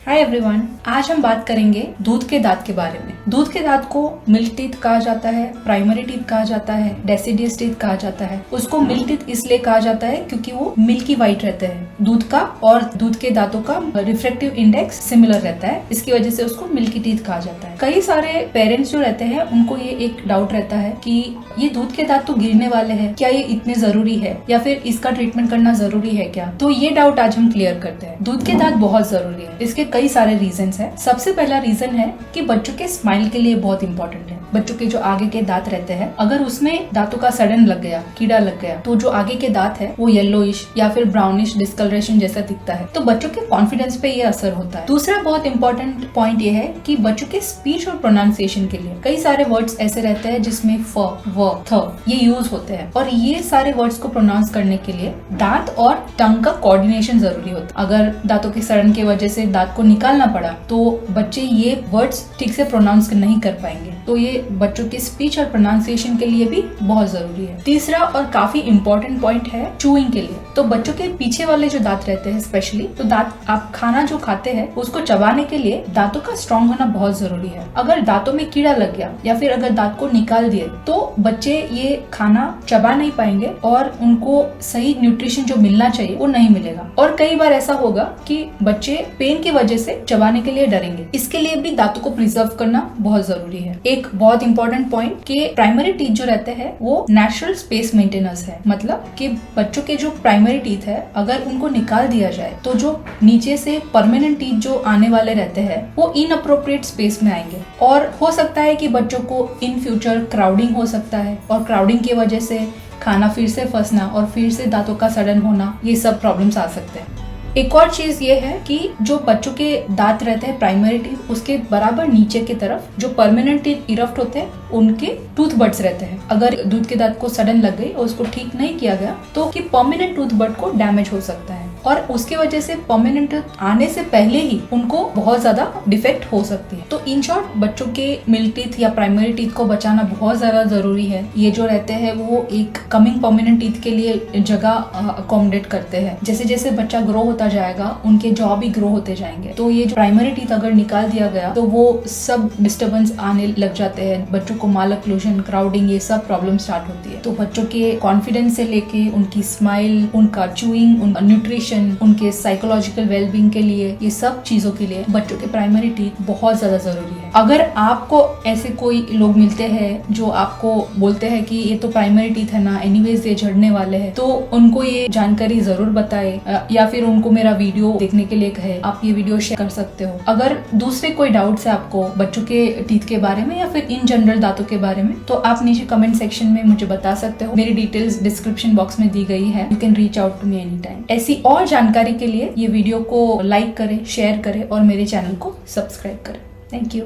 Hi everyone, आज हम बात करेंगे दूध के दांत के बारे में। दूध के दांत को मिल्क टीथ कहा जाता है, प्राइमरी टीथ कहा जाता है, डेसिडियस टीथ कहा जाता है। उसको मिल्क टीथ इसलिए कहा जाता है क्योंकि वो मिल्की वाइट रहते हैं दूध का, और दूध के दांतों का रिफ्रैक्टिव इंडेक्स सिमिलर रहता है, इसकी वजह से उसको मिल्की टीथ कहा जाता है। कई सारे पेरेंट्स जो रहते हैं उनको ये एक डाउट रहता है कि ये दूध के दांत तो गिरने वाले हैं, क्या ये इतने जरूरी है या फिर इसका ट्रीटमेंट करना जरूरी है क्या? तो ये डाउट आज हम क्लियर करते हैं। दूध के दांत बहुत जरूरी है, इसके कई सारे रीजंस हैं। सबसे पहला रीजन है कि बच्चों के स्माइल के लिए बहुत इंपॉर्टेंट है। बच्चों के जो आगे के दांत रहते हैं, अगर उसमें दांतों का सड़न लग गया, कीड़ा लग गया, तो जो आगे के दांत है वो येलोइश या फिर ब्राउनिश डिस्कलरेशन जैसा दिखता है, तो बच्चों के कॉन्फिडेंस पे ये असर होता है। दूसरा बहुत इंपॉर्टेंट पॉइंट ये है कि बच्चों के स्पीच और प्रोनाउंसिएशन के लिए कई सारे वर्ड्स ऐसे रहते हैं जिसमें फ, व, थ ये यूज होते हैं, और ये सारे वर्ड्स को प्रोनाउंस करने के लिए दांत और टंग का कोऑर्डिनेशन जरूरी होता है। अगर दांतों के सड़न की वजह से दांत को निकालना पड़ा तो बच्चे ये वर्ड्स ठीक से प्रोनाउंस नहीं कर पाएंगे, तो ये बच्चों के स्पीच और प्रोनाउंसिएशन के लिए भी बहुत जरूरी है। तीसरा और काफी इंपॉर्टेंट पॉइंट है चूइंग के लिए। तो बच्चों के पीछे वाले जो दांत रहते हैं स्पेशली, तो दांत आप खाना जो खाते हैं उसको चबाने के लिए दांतों का स्ट्रॉन्ग होना बहुत जरूरी है। अगर दांतों में कीड़ा लग गया या फिर अगर दांत को निकाल दिए तो बच्चे ये खाना चबा नहीं पाएंगे और उनको सही न्यूट्रिशन जो मिलना चाहिए वो नहीं मिलेगा। और कई बार ऐसा होगा कि बच्चे पेन की वजह से चबाने के लिए डरेंगे। इसके लिए भी दांतों को प्रिजर्व करना बहुत जरूरी है। एक बहुत इंपॉर्टेंट पॉइंट कि प्राइमरी टीथ जो रहते हैं वो नेचुरल स्पेस मेंटेनर्स है, मतलब कि बच्चों के जो प्राइमरी टीथ है अगर उनको निकाल दिया जाए तो जो नीचे से परमानेंट टीथ जो आने वाले रहते हैं वो इनअप्रोप्रिएट स्पेस में आएंगे, और हो सकता है कि बच्चों को इन फ्यूचर क्राउडिंग हो सकता है, और क्राउडिंग की वजह से खाना फिर से फंसना और फिर से दांतों का सड़न होना, ये सब प्रॉब्लम्स आ सकते हैं। एक और चीज ये है कि जो बच्चों के दांत रहते हैं प्राइमरी टीथ, उसके बराबर नीचे की तरफ जो परमानेंट टीथ इरप्ट होते हैं उनके टूथ बड्स रहते हैं। अगर दूध के दांत को सडन लग गई और उसको ठीक नहीं किया गया तो कि परमानेंट टूथ बड को डैमेज हो सकता है, और उसके वजह से परमानेंट आने से पहले ही उनको बहुत ज्यादा डिफेक्ट हो सकती है। तो इन शॉर्ट बच्चों के मिल्क टीथ या प्राइमरी टीथ को बचाना बहुत ज्यादा जरूरी है। ये जो रहते हैं वो एक कमिंग परमानेंट टीथ के लिए जगह अकोमोडेट करते हैं। जैसे जैसे बच्चा ग्रो होता जाएगा उनके जॉ भी ग्रो होते जाएंगे, तो ये जो प्राइमरी टीथ अगर निकाल दिया गया तो वो सब डिस्टर्बेंस आने लग जाते हैं। बच्चों को माल ऑक्लूजन, क्राउडिंग, ये सब प्रॉब्लम स्टार्ट होती है। तो बच्चों के कॉन्फिडेंस से लेके उनकी स्माइल, उनका च्यूइंग, उनका न्यूट्रिशन, उनके साइकोलॉजिकल वेलबींग के लिए, ये सब चीजों के लिए बच्चों के प्राइमरी टीथ बहुत ज्यादा जरूरी है। अगर आपको ऐसे कोई लोग मिलते हैं जो आपको बोलते हैं कि ये तो प्राइमरी टीथ है ना, एनीवेज ये झड़ने वाले हैं, तो उनको ये जानकारी जरूर बताए, या फिर उनको मेरा वीडियो देखने के लिए कहे। आप ये वीडियो शेयर कर सकते हो। अगर दूसरे कोई डाउट्स है आपको बच्चों के टीथ के बारे में या फिर इन जनरल दांतों के बारे में, तो आप नीचे कमेंट सेक्शन में मुझे बता सकते हो। मेरी डिटेल्स डिस्क्रिप्शन बॉक्स में दी गई है, you can reach out to me any time. ऐसी और जानकारी के लिए ये वीडियो को लाइक करें, शेयर करें और मेरे चैनल को सब्सक्राइब करें। Thank you.